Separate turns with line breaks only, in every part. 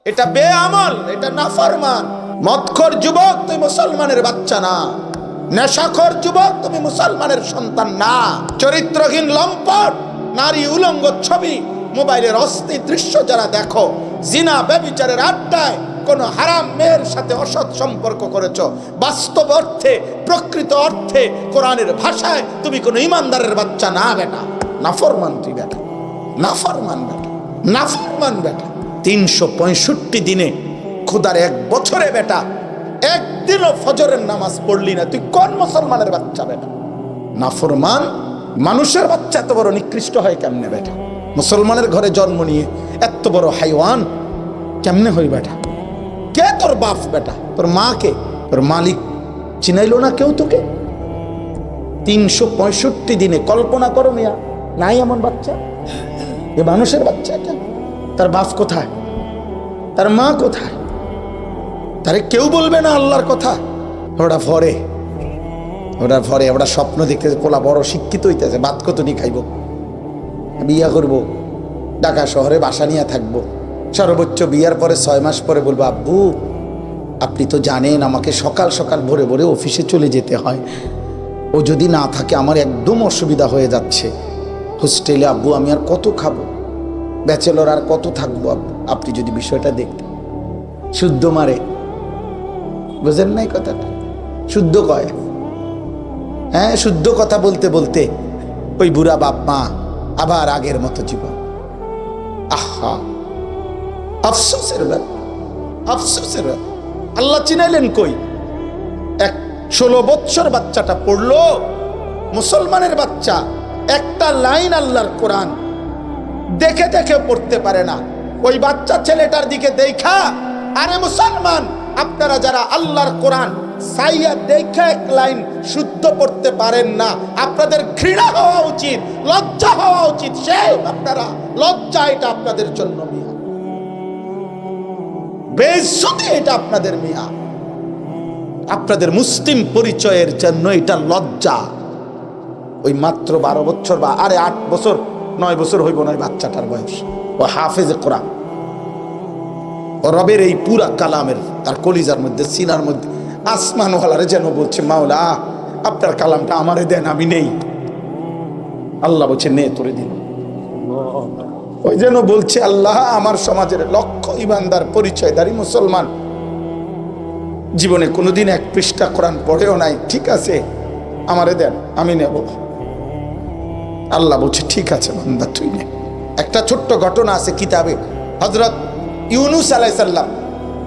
এটা বেআমল, এটা নাফরমান। মদখোর যুবক, তুই মুসলমানের বাচ্চা না। নেশাখোর যুবক, তুমি মুসলমানের সন্তান না। চরিত্রহীন লম্পট নারী উলঙ্গ ছবি, মোবাইলের অশ্লীল দৃশ্য যারা দেখো, জিনা ব্যভিচারের আড্ডায় কোন হারাম মেয়ের সাথে অসৎ সম্পর্ক করেছ, বাস্তব অর্থে প্রকৃত অর্থে কোরআনের ভাষায় তুমি কোনো ইমানদারের বাচ্চা না বেটা। নাফরমান তুই বেটা, নাফরমান বেটা, নাফরমান বেটা। 365 দিনে খোদার এক বছরে বেটা একদিনও ফজরের নামাজ পড়লি না, তুই কোন মুসলমানের বাচ্চা বেটা? নাফরমান মানুষের বাচ্চা এত বড় নিকৃষ্ট হয় কেমনে বেটা? মুসলমানের ঘরে জন্ম নিয়ে এত বড় হাইওয়ান কেমনে হই বেটা? কে তোর বাপ বেটা? তোর মা কে? তোর মালিক চিনাইলো না কেউ তোকে? 365 দিনে কল্পনা করো মিয়া, নাই এমন বাচ্চা? এ মানুষের বাচ্চা এটা? তার বাপ কোথায়? তার মা কোথায়? তারে কেউ বলবে না আল্লাহর কথা? ওরা ভরে, ওরা ভরে, ওরা স্বপ্ন দেখতেছে পোলা বড় শিক্ষিত হইতেছে, ভাত কত নি খাইব, বিয়া করব, ঢাকা শহরে বাসা নিয়ে থাকবো, সর্বোচ্চ বিয়ার পরে 6 মাস পরে বলবো আব্বু আপনি তো জানেন আমাকে সকাল সকাল ভোরে ভোরে অফিসে চলে যেতে হয়, ও যদি না থাকে আমার একদম অসুবিধা হয়ে যাচ্ছে, হোস্টেলে আব্বু আমি আর কত খাবো, ব্যাচেলর আর কত থাকবো আব্বু, আপনি যদি বিষয়টা দেখতেন। শুদ্ধ মারে, বুঝেন নাই কথাটা? শুদ্ধ কয়, হ্যাঁ শুদ্ধ কথা বলতে বলতে ওই বুড়া বাপ মা আবার আগের মতো জীবন। আহা, আফসোসের ব্যাপার, আফসোসের ব্যাপার। আল্লাহ চিনাইলেন কই? 16 বৎসর বাচ্চাটা পড়লো, মুসলমানের বাচ্চা, একটা লাইন আল্লাহর কোরআন দেখে দেখে পড়তে পারে না। ওই বাচ্চা ছেলেটার দিকে দেখা, আরে মুসলমান আপনারা যারা আল্লাহর কোরআন সাইয়া দেখে এক লাইন শুদ্ধ পড়তে পারেন না, আপনাদের ঘৃণা হওয়া উচিত, লজ্জা হওয়া উচিত। সেই আপনারা লজ্জা, এটা আপনাদের জন্য মিয়া, বেইজ্জতি এটা আপনাদের মিয়া, আপনাদের মুসলিম পরিচয়ের জন্য এটা লজ্জা। ওই মাত্র 12 বছর বা আরে 8 বছর 9 বছর হইব না বাচ্চাটার বয়স, ও হাফেজে কোরআন, ও রবের এই পুরা কালামের তার কলিজার মধ্যে সিনার মধ্যে আসমানওয়ালারে যেন বলছে মাওলা আপনার কালামটা আমারে দেন, আমি নেই। আল্লাহ বলছে নে তোরে দিন। ওই যেন বলছে আল্লাহ আমার সমাজের লক্ষ ইমানদার পরিচয়ধারী মুসলমান জীবনে কোনোদিন 1 পৃষ্ঠা কোরআন পড়েও নাই, ঠিক আছে আমারে দেন, আমি নেব। আল্লাহ বলছে ঠিক আছে বান্দা তুই নে। একটা ছোট্ট ঘটনা আছে কিতাবে, হযরত ইউনুস আলাইহিস সালাম,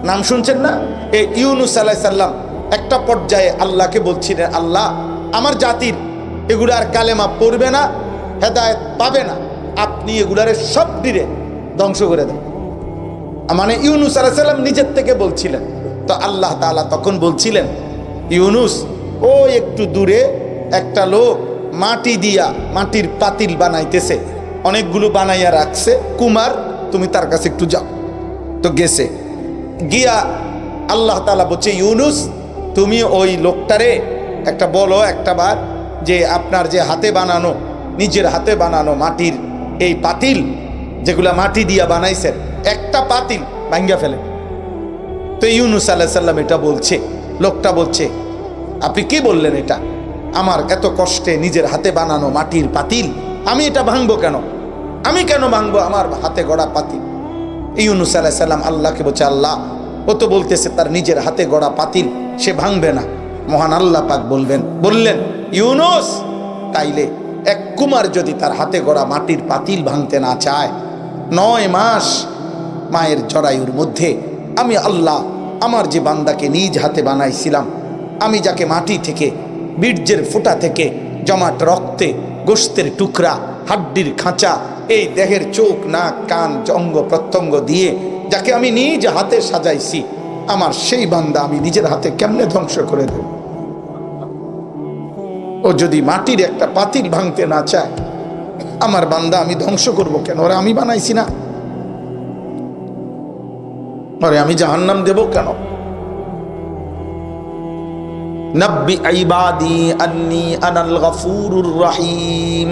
নাম শুনছেন না? এই ইউনুস আলাইহিস সালাম একটা পর্যায়ে আল্লাহকে বলছিলেন আল্লাহ আমার জাতির এগুলার কালেমা পড়বে না, হেদায়েত পাবে না, আপনি এগুলারে সব দিরে ধ্বংস করে দেন। মানে ইউনুস আলাইহিস সালাম নিজের থেকে বলছিলেন। তো আল্লাহ তাআলা তখন বলছিলেন ইউনুস ও একটু দূরে একটা লোক মাটি দিয়া মাটির পাতিল বানাইতেছে, অনেকগুলো বানাইয়া রাখছে, কুমার তুমি তার কাছে একটু যাও। তো গেছে, গিয়া আল্লাহ তাআলা বলছে ইউনুস তুমি ওই লোকটারে একটা বলো একটা বার যে আপনার যে হাতে বানানো, নিজের হাতে বানানো মাটির এই পাতিল যেগুলা মাটি দিয়া বানাইছেন, একটা পাতিল ভাঙ্গা ফেলেন। তো ইউনুস আলাইহিস সালাম এটা বলছে, লোকটা বলছে আপনি কি বললেন? এটা আমার এত কষ্টে নিজের হাতে বানানো মাটির পাতিল, আমি এটা ভাঙবো কেন? আমি কেন ভাঙবো আমার হাতে গড়া পাতিল? ইউনুস আলাইহিস সালাম আল্লাহকে বলছে আল্লাহ ও তো বলতেছে তার নিজের হাতে গড়া পাতিল সে ভাঙবে না। মহান আল্লাহ পাক বললেন ইউনুস তাইলে এক কুমার যদি তার হাতে গড়া মাটির পাতিল ভাঙতে না চায়, 9 মাস মায়ের জরায়ুর মধ্যে আমি আল্লাহ আমার যে বান্দাকে নিজ হাতে বানাইছিলাম, আমি যাকে মাটি থেকে বীর্যের ফোঁটা থেকে জমাট রক্তে গোশতের টুকরা হাড্ডির খাঁচা এই দেহের চোখ নাক কান অঙ্গ প্রত্যঙ্গ দিয়ে যাকে আমি নিজ হাতে সাজাইছি, আমার সেই বান্দা আমি নিজের হাতে কেমনে ধ্বংস করে দেব? ও যদি মাটির একটা পাতিল ভাঙতে না চায়, আমার বান্দা আমি ধ্বংস করব কেন? ওরা আমি বানাইছি না, আরে আমি জাহান্নাম দেব কেন? নব্বি ইবাদি আন্নী আনাল গফুরুর রহিম।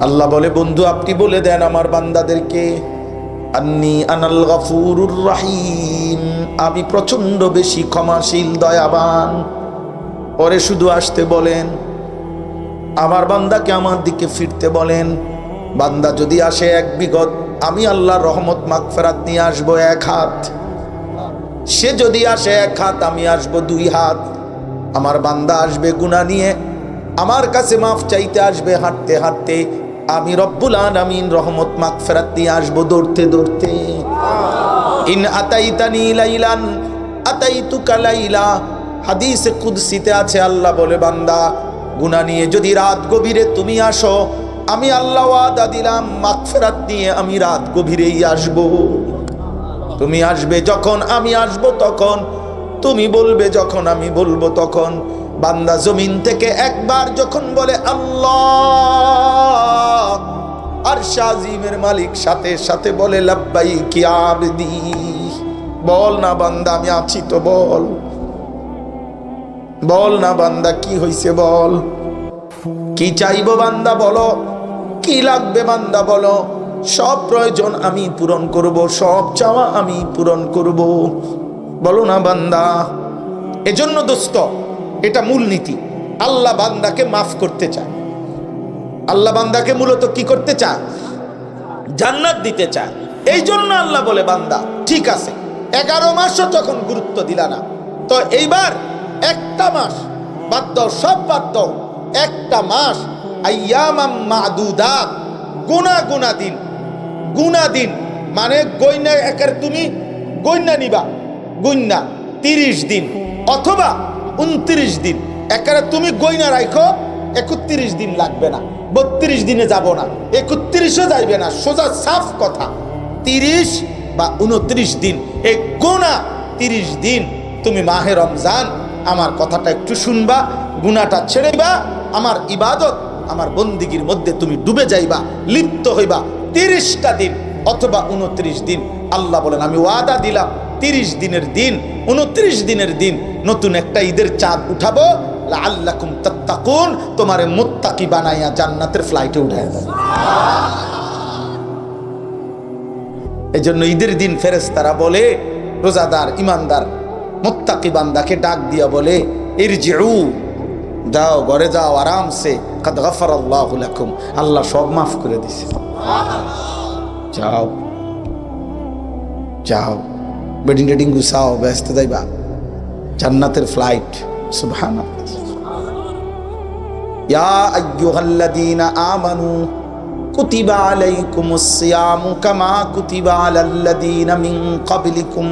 আল্লাহ বলে বন্ধু আপনি বলে দেন আমার বান্দাদেরকে আন্নী আনাল গফুরুর রহিম, আমি প্রচন্ড বেশি ক্ষমাশীল দয়াবান। পরে শুধু আসতে বলেন, আমার বান্দাকে আমার দিকে ফিরতে বলেন। বান্দা যদি আসে এক বিগত, আমি আল্লাহর রহমত মাগফিরাত নিয়ে আসবো এক হাত। সে যদি আসে এক হাত, আমি আসবো দুই হাত। আমার বান্দা আসবে গুনাহ নিয়ে, আমার কাছে মাফ চাইতে আসবে হাঁটতে হাঁটতে, আমি রব্বুল আলামিন রহমত মাগফিরাত নিয়ে আসবো দৌড়তে দৌড়তে। ইন আতাইতানি লাইলান আতাইতুকা লাইলা, হাদিসে কুদসিতে আছে, আল্লাহ বলে, বান্দা গুনাহ নিয়ে যদি রাত গভীরে তুমি আসো, আমি আল্লাহ ওয়াদা দিলাম মাগফিরাত নিয়ে আমি রাত গভীরেই আসব। তুমি আসবে যখন আমি আসব তখন, তুমি বলবে যখন আমি বলবো তখন। বান্দা জমিন থেকে একবার যখন বলে আল্লাহ, আরশ আজিমের মালিক সাথে সাথে বলে লাব্বাইক ইয়া আবদি। বল না বান্দা, আমি আছি তো, বল বল না বান্দা, কি হইছে বল, কি চাইবো বান্দা বলো, কি লাগবে বান্দা বলো, সব প্রয়োজন আমি পূরণ করব, সব চাওয়া আমি পূরণ করব। বলো না বান্দা। এজন্য দোস্ত, এটা মূল নীতি। আল্লাহ বান্দাকে মাফ করতে চায়। আল্লাহ বান্দাকে মূলত কি করতে চায়? জান্নাত দিতে চায়। এই জন্য আল্লাহ বলে, বান্দা ঠিক আছে 11 মাসও যখন গুরুত্ব দিলা না, তো এইবার একটা মাস বাদ দাও, সব বাদ দাও, একটা মাস আইয়ামাম মাদুদাত, গুনা দিন, গুনা দিন মানে গয়না একার তুমি গয়না নিবা, গয়না 30 দিন অথবা 29 দিন, একারে তুমি গয়না রাখো, 31 দিন লাগবে না, 32 দিনে যাব না, 31ও যাইবে না, সোজা সাফ কথা 30 বা 29 দিন। এই গুনাহ 30 দিন তুমি মাহে রমজান আমার কথাটা একটু শুনবা, গুনাহটা ছেড়েবা, আমার ইবাদত আমার বন্দিগির মধ্যে তুমি ডুবে যাইবা, লিপ্ত হইবা 30টা দিন অথবা 29 দিন। আল্লাহ বলেন, আমি ওয়াদা দিলাম 30 দিনের দিন, 29 দিনের দিন নতুন একটা ঈদের চাঁদ উঠাবো, লাআল্লাকুম তাত্তাকুন, তোমারে মুত্তাকি বানাইয়া জান্নাতের ফ্লাইটে উঠাইয়া দেব। এজন্য ঈদের দিন ফেরেশতারা বলে, রোজাদার ইমানদার মুত্তাকি বান্দাকে ডাক দিয়া বলে, ইরজিউ, যাও ঘরে যাও আরামসে, কাদ গাফারাল্লাহু লাকুম, আল্লাহ সব মাফ করে দিয়েছে, যাও যাও, বেডিং টেডিং গুছাও, ব্যস্ত যাইবা, জান্নাতের ফ্লাইট। সুবহানাল্লাহ। ইয়া আইয়ুহাল্লাযীনা আমানু কুতিবা আলাইকুমুস সিয়ামু কামা কুতিবা আলাল্লাযীনা মিন ক্বাবলিকুম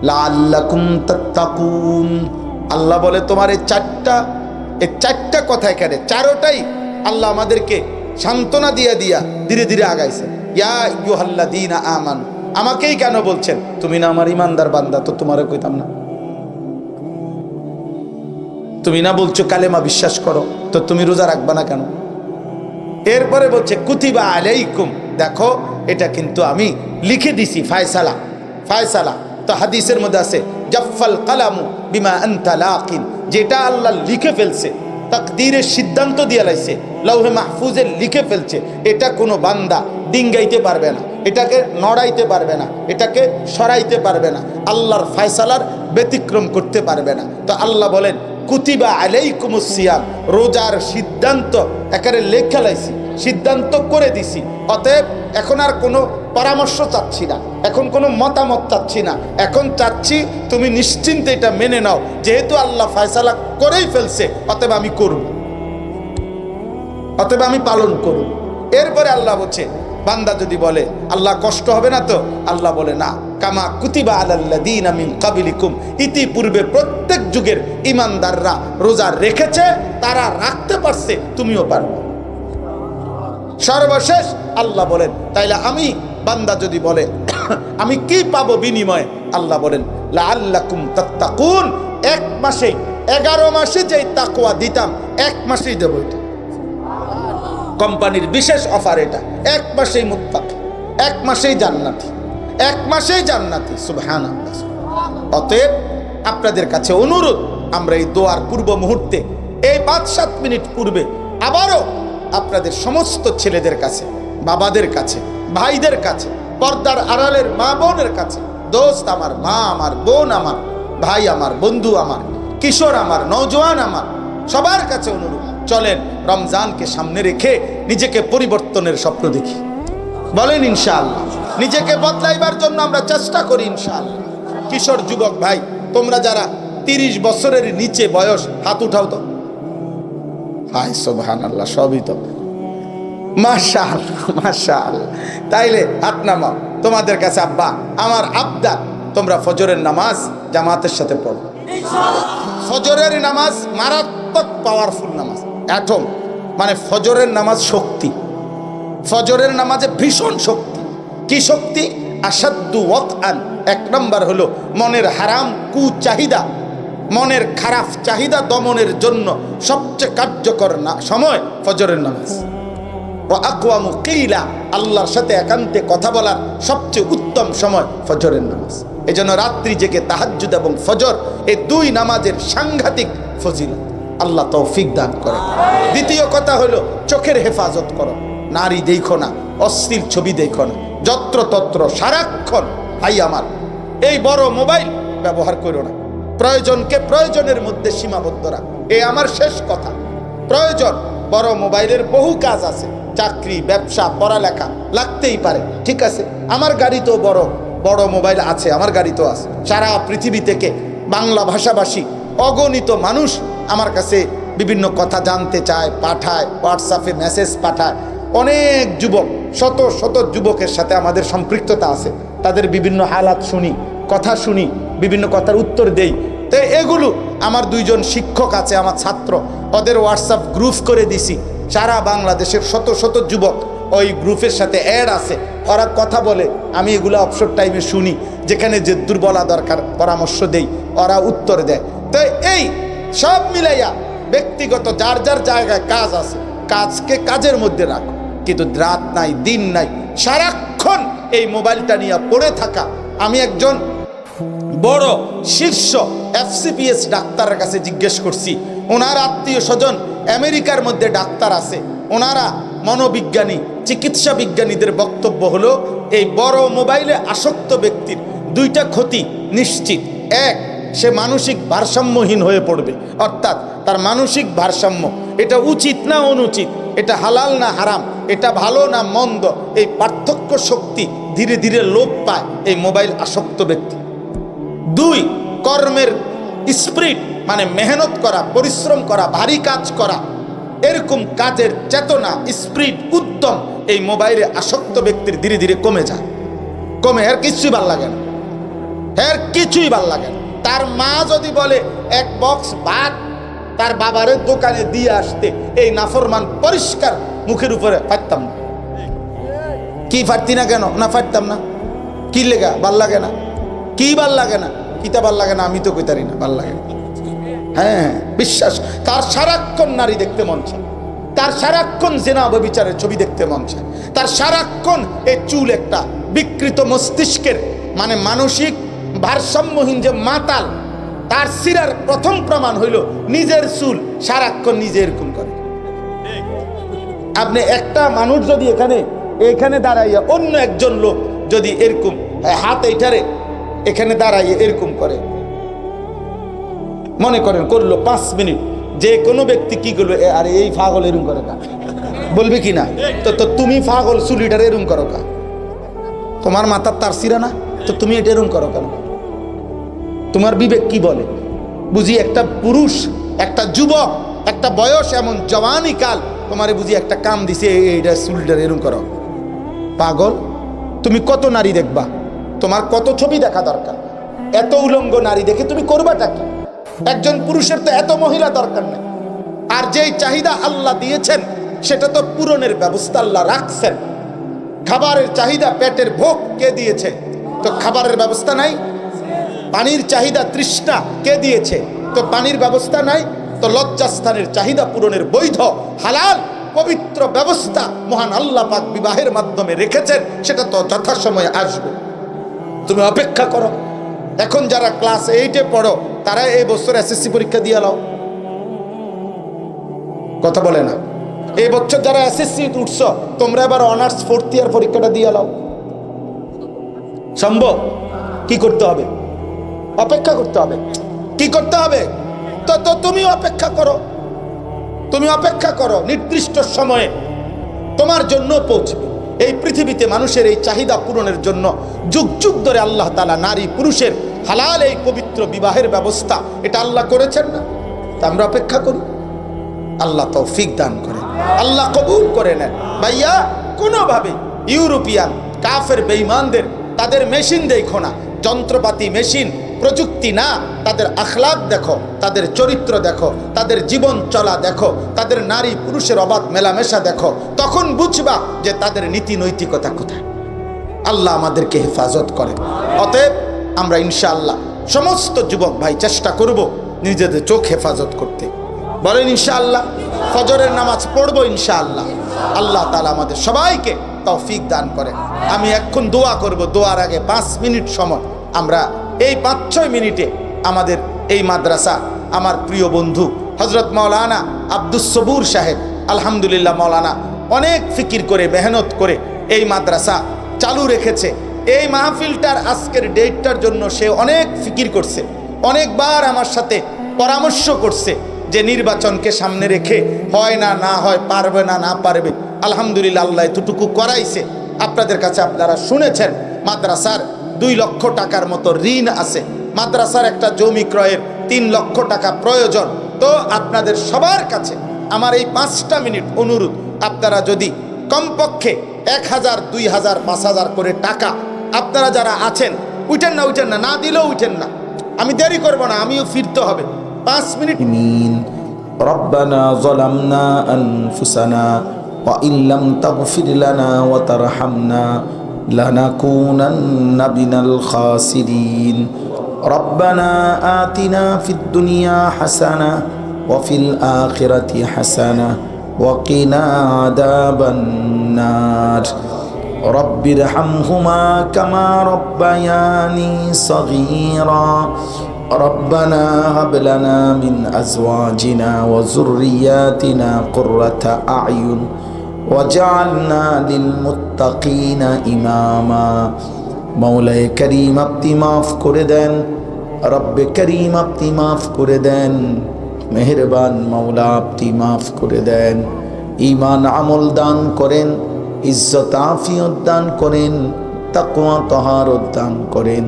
লাআল্লাকুম তাত্তাকুন। আল্লাহ বলে, তোমার এই চারটা কথা, এখানে চারোটাই আল্লাহ আমাদেরকে সান্ত্বনা দিয়া ধীরে ধীরে আগাইছে। ইয়া আইয়ুহাল্লাযীনা আমানু, আমাকেই কেন বলছেন? তুমি না আমার ইমানদার বান্দা, তো তোমারে কইতাম না? তুমি না বলছো কালেমা বিশ্বাস করো, তো তুমি রোজা রাখবা না কেন? এরপরে বলছে কুতিবা আলাইকুম, দেখো এটা কিন্তু আমি লিখে দিছি, ফায়সালা। তো হাদিসের মধ্যে আছে জাফাল কালামু বিমা আনতা লাকিন, যেটা আল্লাহ লিখে ফেলছে, তাকদীরের সিদ্ধান্ত দিয়ে লাইছে, লৌহে মাহফুজে লিখে ফেলছে, এটা কোনো বান্দা ডিঙ্গাইতে পারবে না, এটাকে নড়াইতে পারবে না, এটাকে সরাইতে পারবে না, আল্লাহর ফয়সালার ব্যতিক্রম করতে পারবে না। তো আল্লাহ বলেন কুতিবা আলাইকুমুস সিয়াম, রোজার সিদ্ধান্ত একেবারে লেখা লাইছি, সিদ্ধান্ত করে দিছি। অতএব এখন আর কোনো পরামর্শ চাচ্ছি না, এখন কোনো মতামত চাচ্ছি না, এখন চাচ্ছি তুমি নিশ্চিন্তে এটা মেনে নাও, যেহেতু আল্লাহ ফয়সালা করেই ফেলছে, অতএব আমি করব, অতএব আমি পালন করব। এরপরে আল্লাহ বলছে, বান্দা যদি বলে আল্লাহ কষ্ট হবে না তো, আল্লাহ বলে না, কামা কুতিবা আলাল্লাযীনা মিন ক্বাবলিকুম, ইতিপূর্বে প্রত্যেক যুগের ইমানদাররা রোজা রেখেছে, তারা রাখতে পারছে, তুমিও পারবে। সর্বশেষ আল্লাহ বলেন, তাইলে আমি বান্দা যদি বলে আমি কি পাবো বিনিময়ে, আল্লাহ বলেন লাআল্লাকুম তাত্তাকুন, 1 মাসে 11 মাসে যেই তাকওয়া দিতাম 1 মাসেই দেব। এটা কোম্পানির বিশেষ অফার, এটা 1 মাসেই মুত্তাকি, 1 মাসেই জান্নাতি, 1 মাসেই জান্নাতি। সুবহানাল্লাহ। অতএব আপনাদের কাছে অনুরোধ, আমরা এই দোয়ার পূর্ব মুহূর্তে এই 5-7 মিনিট পূর্বে আবারও আপনাদের সমস্ত ছেলেদের কাছে, বাবাদের কাছে, ভাইদের কাছে, পর্দার আড়ালের মা বোনের কাছে, দোস্ত আমার, মা আমার, বোন আমার, ভাই আমার, বন্ধু আমার, কিশোর আমার, নওজোয়ান আমার, সবার কাছে অনুরোধ, চলেন রমজানকে সামনে রেখে নিজেকে পরিবর্তনের স্বপ্ন দেখি। বলেন ইনশাআল্লাহ। নিজেকে বদলাইবার জন্য আমরা চেষ্টা করি ইনশাআল্লাহ। কিশোর যুবক ভাই, তোমরা যারা 30 বছরের নিচে বয়স, হাত উঠাও তো। হায় সুবহানাল্লাহ, সবই তো মাশাআল্লাহ মাশাআল্লাহ। তাইলে হাত নামাও। তোমাদের কাছে আব্বা আমার আবদার, তোমরা ফজরের নামাজ জামাতের সাথে পড়ো। ফজরের নামাজ মারাত্মক পাওয়ারফুল নামাজ, অ্যাটম, মানে ফজরের নামাজ শক্তি। ফজরের নামাজে ভীষণ শক্তি। কি শক্তি? আসাদ্দু ওয়াতআন। 1 নম্বর হলো মনের হারাম কু চাহিদা, মনের খারাপ চাহিদা দমনের জন্য সবচেয়ে কার্যকর সময় ফজরের নামাজ। ও আকওয়ামু কিলা, আল্লাহর সাথে একান্তে কথা বলার সবচেয়ে উত্তম সময় ফজরের নামাজ। এজন্য রাত্রি জেগে তাহাজ্জুদ এবং ফজর, এই 2 নামাজের সাংঘাতিক ফজিলত। আল্লাহ তৌফিক দান করে। দ্বিতীয় কথা হলো চোখের হেফাজত করো। নারী দেখো না, অশ্লীল ছবি দেখো না, যত্রতত্র সারাক্ষণ। ভাই আমার, এই বড় মোবাইল ব্যবহার করো না। প্রয়োজনকে প্রয়োজনের মধ্যে সীমাবদ্ধ রাখ। এই আমার শেষ কথা। প্রয়োজন, বড় মোবাইলের বহু কাজ আছে, চাকরি, ব্যবসা, পড়ালেখা লাগতেই পারে, ঠিক আছে। আমার গাড়ি তো বড় বড় মোবাইল আছে, আমার গাড়ি তো আছে। সারা পৃথিবী থেকে বাংলা ভাষাভাষী অগণিত মানুষ আমার কাছে বিভিন্ন কথা জানতে চায়, পাঠায়, হোয়াটসঅ্যাপে মেসেজ পাঠায়। অনেক যুবক, শত শত যুবকের সাথে আমাদের সম্পৃক্ততা আছে। তাদের বিভিন্ন হালাত শুনি, কথা শুনি, বিভিন্ন কথার উত্তর দেই। তো এগুলো আমার 2 জন শিক্ষক আছে, আমার ছাত্র, ওদের হোয়াটসঅ্যাপ গ্রুপ করে দিছি। সারা বাংলাদেশের শত শত যুবক ওই গ্রুপের সাথে অ্যাড আছে। ওরা কথা বলে, আমি এগুলো অবসর টাইমে শুনি। যেখানে যে দুর্বলা দরকার পরামর্শ দেই, ওরা উত্তর দেয়। তো এই সব মিলাইয়া ব্যক্তিগত যার যার জায়গায় কাজ আছে, কাজকে কাজের মধ্যে রাখো। কিন্তু রাত নাই, দিন নাই, সারাক্ষণ এই মোবাইলটা নিয়ে পড়ে থাকা। আমি একজন বড় শীর্ষ FCPS ডাক্তারের কাছে জিজ্ঞেস করছি, ওনার আত্মীয় স্বজন আমেরিকার মধ্যে ডাক্তার আছে, ওনারা মনোবিজ্ঞানী, চিকিৎসা বিজ্ঞানীদের বক্তব্য হলো এই বড় মোবাইলে আসক্ত ব্যক্তির 2টা ক্ষতি নিশ্চিত। 1, সে মানসিক ভারসাম্যহীন হয়ে পড়বে, অর্থাৎ তার মানসিক ভারসাম্য, এটা উচিত না অনুচিত, এটা হালাল না হারাম, এটা ভালো না মন্দ, এই পার্থক্য শক্তি ধীরে ধীরে লোপ পায় এই মোবাইল আসক্ত ব্যক্তি। 2, কর্মের স্পিরিট, মানে মেহনত করা, পরিশ্রম করা, ভারী কাজ করা, এরকম কাজের চেতনা, স্পিরিট, উদ্যম এই মোবাইলে আসক্ত ব্যক্তির ধীরে ধীরে কমে যায়। কমে, এর কিছুই ভাল লাগে না, এর কিছুই ভাল লাগে না। তার মা যদি বলে 1 বক্স ভাত তার বাবারের দোকানে দিয়ে আসতে, এই নাফরমান পরিষ্কার মুখের উপরে পারতাম না। কি পারতি না কেন? না পারতাম না। কি লেগা? ভাল লাগে না। কি ভাল লাগে না? কিতা ভাল লাগে না? আমি তো কইতারি না, ভাল লাগে না। হ্যাঁ, বিশ্বাস। তার সারাক্ষণ নারী দেখতে মন চায়, তার সারাক্ষণ জেনা ব্যভিচারের ছবি দেখতে মন চায়, তার সারাক্ষণ এই চুল একটা বিকৃত মস্তিষ্কের, মানে মানসিক ভারসাম্যহীন যে মাতাল, তার সিরার প্রথম প্রমাণ হইল নিজের চুল সারাক্ষণ নিজে এরকম করে। আপনি একটা মানুষ যদি এখানে দাঁড়াইয়া অন্য একজন লোক যদি এরকম হাত এইটারে এখানে দাঁড়াইয়া এরকম করে, মনে করেন করলো 5 মিনিট, যে কোনো ব্যক্তি কি করলো, আরে এই পাগল এরকম করে কা, বলবে কি না? তো তুমি পাগল, চুলিটার এরকম করো কা, তোমার মাথার তার সিরা না, তো তুমি এটা এরকম করো কেন? তোমার বিবেক কি বলে? বুঝি একটা পুরুষ, একটা যুবক, একটা বয়স, এমন জওয়ানি কাল, তোমারে বুঝি একটা কাম দিছে, এইটা চুলটার এরকম করো? পাগল। তুমি কত নারী দেখবা, তোমার কত ছবি দেখা দরকার? এত উলঙ্গ নারী দেখে তুমি করবাটা কি? একজন পুরুষের তো এত মহিলা দরকার নেই। আর যেই চাহিদা আল্লাহ দিয়েছেন সেটা তো পূরণের ব্যবস্থা আল্লাহ রাখছেন। খাবারের চাহিদা, পেটের ভোগ কে দিয়েছে? তো খাবারের ব্যবস্থা নাই। পানির চাহিদা, তৃষ্ণা কে দিয়েছে? তো পানির ব্যবস্থা নাই। তো লজ্জাস্থানের চাহিদা পূরণের বৈধ হালাল পবিত্র ব্যবস্থা মহান আল্লাহ পাক বিবাহের মাধ্যমে রেখেছেন, সেটা তো যথাসময়ে আসবে। তুমি অপেক্ষা করো। এখন যারা ক্লাস 8-এ পড়ো, তারা এই বছর SSC পরীক্ষা দিয়ে লাও। কথা বলে না। এই বছর যারা SSC উঠছ, তোমরা এবার অনার্স 4th ইয়ার পরীক্ষাটা দিয়ে লাও। সম্ভব? কি করতে হবে? অপেক্ষা করতে হবে। কি করতে হবে? তো তুমি অপেক্ষা করো, তুমি অপেক্ষা করো, নির্দিষ্ট সময়ে তোমার জন্য পৌঁছবে। এই পৃথিবীতে মানুষের এই চাহিদা পূরণের জন্য যুগ যুগ ধরে আল্লাহ তাআলা নারী পুরুষের হালাল এই পবিত্র বিবাহের ব্যবস্থা এটা আল্লাহ করেছেন না? তা আমরা অপেক্ষা করি। আল্লাহ তৌফিক দান করেন, আল্লাহ কবুল করে নেন। ভাইয়া, কোনোভাবে ইউরোপিয়ান কাফের বেঈমানদের তাদের মেশিন দেখো না, যন্ত্রপাতি মেশিন প্রযুক্তি না, তাদের আখলাক দেখো, তাদের চরিত্র দেখো, তাদের জীবন চলা দেখো, তাদের নারী পুরুষের অবাধ মেলামেশা দেখো, তখন বুঝবা যে তাদের নীতি নৈতিকতা কোথায়। আল্লাহ আমাদেরকে হেফাজত করে। অতএব আমরা ইনশাআল্লাহ সমস্ত যুবক ভাই চেষ্টা করব নিজেদের চোখ হেফাজত করতে। বলেন ইনশাআল্লাহ। ফজরের নামাজ পড়বো ইনশাআল্লাহ। আল্লাহ তাআলা আমাদের সবাইকে তৌফিক দান করে। আমি এখন দোয়া করব। দোয়ার আগে 5 মিনিট সময় আমরা এই 5-6 মিনিটে আমাদের এই মাদ্রাসা, আমার প্রিয় বন্ধু হযরত মাওলানা আব্দুস সবুর সাহেব, আলহামদুলিল্লাহ মাওলানা অনেক ফিকির করে মেহনত করে এই মাদ্রাসা চালু রেখেছে। এই মাহফিলটার আজকের ডেটটার জন্য সে অনেক ফিকির করছে, অনেকবার আমার সাথে পরামর্শ করছে যে নির্বাচনকে সামনে রেখে হয় না, না হয়, পারবে না, না পারবে। আলহামদুলিল্লাহ আল্লাহ এতটুকু করাইছে। আপনাদের কাছে আপনারা শুনেছেন মাদ্রাসার 2 লক্ষ টাকার মতো ঋণ আছে, মাদ্রাসার একটা জমি ক্রয়ের 3 লক্ষ টাকা প্রয়োজন। তো আপনাদের সবার কাছে আমার এই 5টা মিনিট অনুরোধ, আপনারা যদি কমপক্ষে 1000, 2000, 5000 করে টাকা আপনারা যারা আছেন, উঠেন না, না দিলেও উঠেন না, আমি দেরি করব না, আমিও ফিরতে হবে 5 মিনিট। রব্বানা যালামনা আনফুসানা ওয়া ইল্লাম তাগফির লানা ওয়া তারহামনা লানাকুনান্না মিনাল খাসিরিন। রব্বানা আতিনা ফিদ দুনিয়া হাসানাহ ওয়া ফিল আখিরাতি হাসানাহ ওয়া কিনা আযাবান নার। রব্বিরহামহুমা কামা রব্বায়ানি সগীরা। ربنا هب لنا من أزواجنا وذرياتنا قرة أعين وجعلنا للمتقين إماما। মওলায়ে করিম আপনি মাফ করে দেন, রব্বে করিম আপনি মাফ করে দেন, মেহেরবান মওলা আপনি মাফ করে দেন। ঈমান আমল দান করেন, ইজ্জত আফিয়ত দান করেন, তাকওয়া তাহারত দান করেন,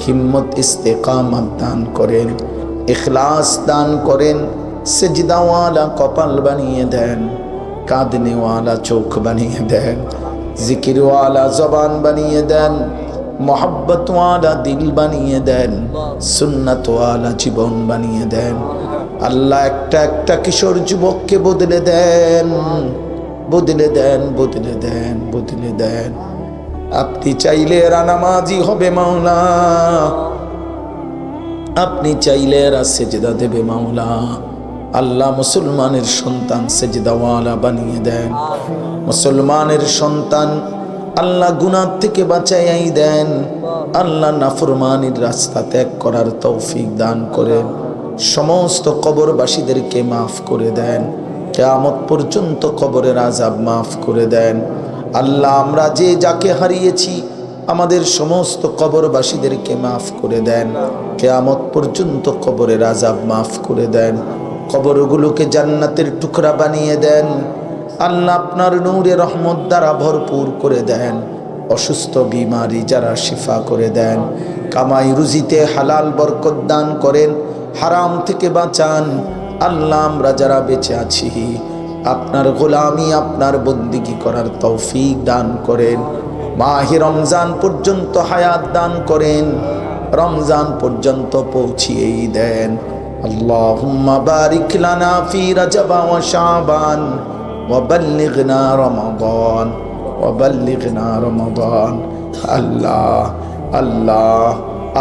হিম্মত ইস্তেকামত দান করেন, ইখলাস দান করেন, সেজদাওয়ালা কপাল বানিয়ে দেন, কাঁদনেওয়ালা চোখ বানিয়ে দেন, জিকিরওয়ালা জবান বানিয়ে দেন, মোহাব্বতওয়ালা দিল বানিয়ে দেন, সুন্নতওয়ালা জীবন বানিয়ে দেন। আল্লাহ একটা একটা কিশোর যুবককে বদলে দেন, বদলে দেন, বদলে দেন, বদলে দেন। আপনি চাইলে এরা নামাজি হবে মাওলা, আপনি চাইলে এরা সেজদা দেবে মাওলা। আল্লাহ মুসলমানের সন্তান সেজদাওয়ালা বানিয়ে দেন, মুসলমানের সন্তান আল্লাহ গুনাহ থেকে বাঁচাইয়াই দেন। আল্লাহ নাফরমানির রাস্তা ত্যাগ করার তৌফিক দান করেন। সমস্ত কবরবাসীদেরকে মাফ করে দেন, কিয়ামত পর্যন্ত কবরের আযাব মাফ করে দেন। আল্লাহ আমরা যে যাকে হারিয়েছি আমাদের সমস্ত কবরবাসীদেরকে মাফ করে দেন, কিয়ামত পর্যন্ত কবরের আযাব মাফ করে দেন, কবরগুলোকে জান্নাতের টুকরা বানিয়ে দেন। আল্লাহ আপনার নূরে রহমত দ্বারা ভরপুর করে দেন। অসুস্থ বিমারি যারা শিফা করে দেন, কামাই রুজিতে হালাল বরকত দান করেন, হারাম থেকে বাঁচান। আল্লাহ আমরা যারা বেঁচে আছি আপনার গোলামি, আপনার বন্দিগি করার তৌফিক দান করেন। মাহে রমজান পর্যন্ত হায়াত দান করেন, রমজান পর্যন্ত পৌঁছিয়েই দেন। আল্লাহুম্মা বারিক লানা ফি রজব ওয়া শাবান ওয়া বাল্লিগনা রমাদান, ওয়া বাল্লিগনা রমাদান। আল্লাহ আল্লাহ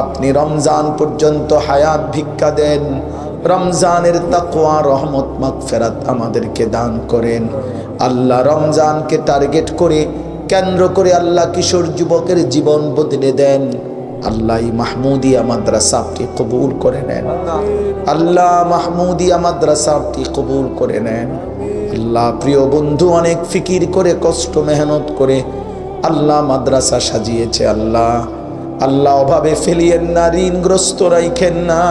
আপনি রমজান পর্যন্ত হায়াত ভিক্ষা দেন, রমজানের তাকওয়া রহমত মাগফিরাত আমাদেরকে দান করেন। আল্লাহ রমজানকে টার্গেট করে, কেন্দ্র করে আল্লাহ কিশোর যুবকের জীবন বদলে দেন। আল্লাহ মাহমুদিয়া মাদ্রাসাকে কবুল করে নেন, আল্লাহ মাহমুদিয়া মাদ্রাসাকে কবুল করে নেন। আল্লাহ প্রিয় বন্ধু অনেক ফিকির করে, কষ্ট মেহনত করে আল্লাহ মাদ্রাসা সাজিয়েছে। আল্লাহ আল্লাহ অভাবে ফেলিয়েন না, ঋণগ্রস্ত রাইখেন না।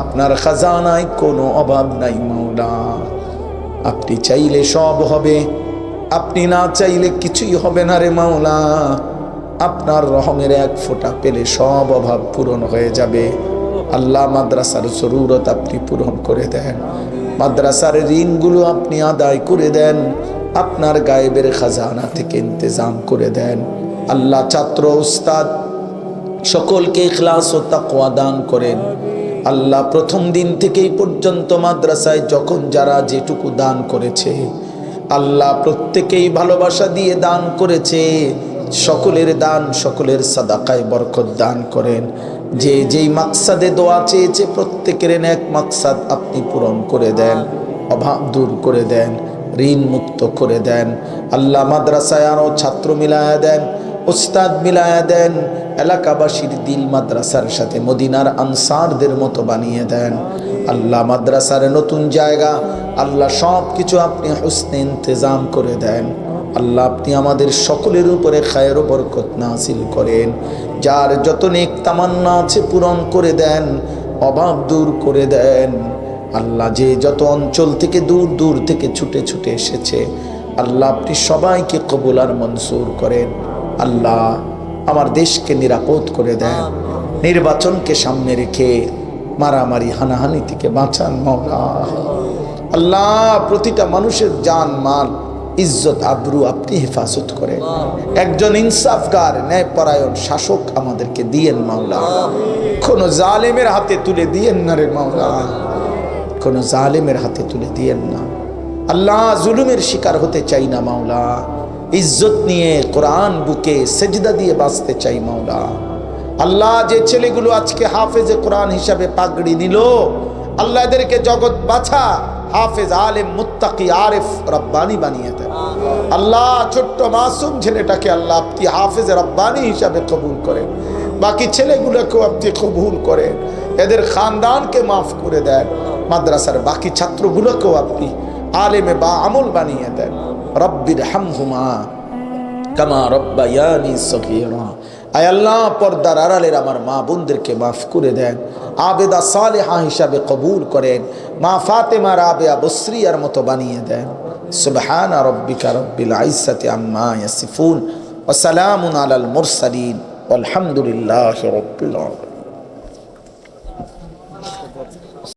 আপনার খাজানায় কোনো অভাব নাই মাওলা। আপনি চাইলে সব হবে, আপনি না চাইলে কিছুই হবে না রে মাওলা। আপনার রহমের এক ফোঁটা পেলে সব অভাব পূরণ হয়ে যাবে। আল্লাহ মাদ্রাসার জরুরত আপনি পূরণ করে দেন, মাদ্রাসার ঋণগুলো আপনি আদায় করে দেন, আপনার গায়েবের খাজানা থেকে ইন্তজাম করে দেন। আল্লাহ ছাত্র উস্তাদ সকলকে ইখলাস ও তাকওয়া দান করেন। আল্লাহ প্রথম দিন থেকেই পর্যন্ত মাদ্রাসায় যখন যারা যেটুকু দান করেছে, আল্লাহ প্রত্যেকেই ভালোবাসা দিয়ে দান করেছে। সকলের দান, সকলের সাদাকায় বরকত দান করেন। যে যেই মাকসাদে দোয়া চেয়েছে প্রত্যেকের নেক মাকসাদ আপনি পূরণ করে দেন, অভাব দূর করে দেন, ঋণ মুক্ত করে দেন। আল্লাহ মাদ্রাসায় আরও ছাত্র মিলায়া দেন, উস্তাদ মিলায়া দেন, এলাকাবাসীর দিল মাদ্রাসার সাথে মদিনার আনসারদের মতো বানিয়ে দেন। আল্লাহ মাদ্রাসার নতুন জায়গা, আল্লাহ সব কিছু আপনি হুসনে ইন্তজাম করে দেন। আল্লাহ আপনি আমাদের সকলের উপরে খায়ের ও বরকত নাযিল করেন। যার যত নেক তামান্না আছে পূরণ করে দেন, অভাব দূর করে দেন। আল্লাহ যে যত অঞ্চল থেকে দূর দূর থেকে ছুটে ছুটে এসেছে, আল্লাহ আপনি সবাইকে কবুল আর মনসুর করেন। আল্লাহ আমার দেশকে নিরাপদ করে দেন, নির্বাচনকে সামনে রেখে মারামারি হানাহানি থেকে বাঁচান মাওলা। আল্লাহ প্রতিটা মানুষের জান মাল ইজ্জত আবরু আপনি হেফাজত করেন। একজন ইনসাফগার ন্যায়পরায়ণ শাসক আমাদেরকে দিয়েন মাওলা। কোনো জালেমের হাতে তুলে দিয়েন না রে মাওলা, কোনো জালেমের হাতে তুলে দিয়েন না। আল্লাহ জুলুমের শিকার হতে চাই না মাওলা। ইজ্জত নিয়ে কোরআন বুকে সেজদা দিয়ে বাঁচতে চাই মাওলা। আল্লাহ যে ছেলেগুলো আজকে হাফেজে কোরআন হিসাবে পাগড়ি নিল, আল্লাহ এদেরকে জগৎ বাছা হাফেজ আলেম মুত্তাকি আরিফ রব্বানি বানিয়ে দেন। আল্লাহ ছোট্ট মাসুম ছেলেটাকে আল্লাহ আপনি হাফেজ রব্বানি হিসাবে কবুল করেন। বাকি ছেলেগুলোকেও আপনি কবুল করেন, এদের খানদানকে মাফ করে দেন। মাদ্রাসার বাকি ছাত্রগুলোকেও আপনি আলেমে বা আমল বানিয়ে দেন। রব্বির হামহুমা কামা রব্বায়ানি সগীরা। আয় আল্লাহ পর্দার আড়ালের আমার মা বোনদেরকে মাফ করে দেন, আবেদা সালেহা হিসাবে কবুল করেন, মা ফাতেমা রাবেয়া বসরিয়ার মতো বানিয়ে দেন। সুবহানা রব্বিকা রব্বিল ইজ্জাতি আম্মা ইয়াসিফুন ওয়া সালামুন আলাল মুরসালিন ওয়ালহামদুলিল্লাহি রাব্বিল আলামিন।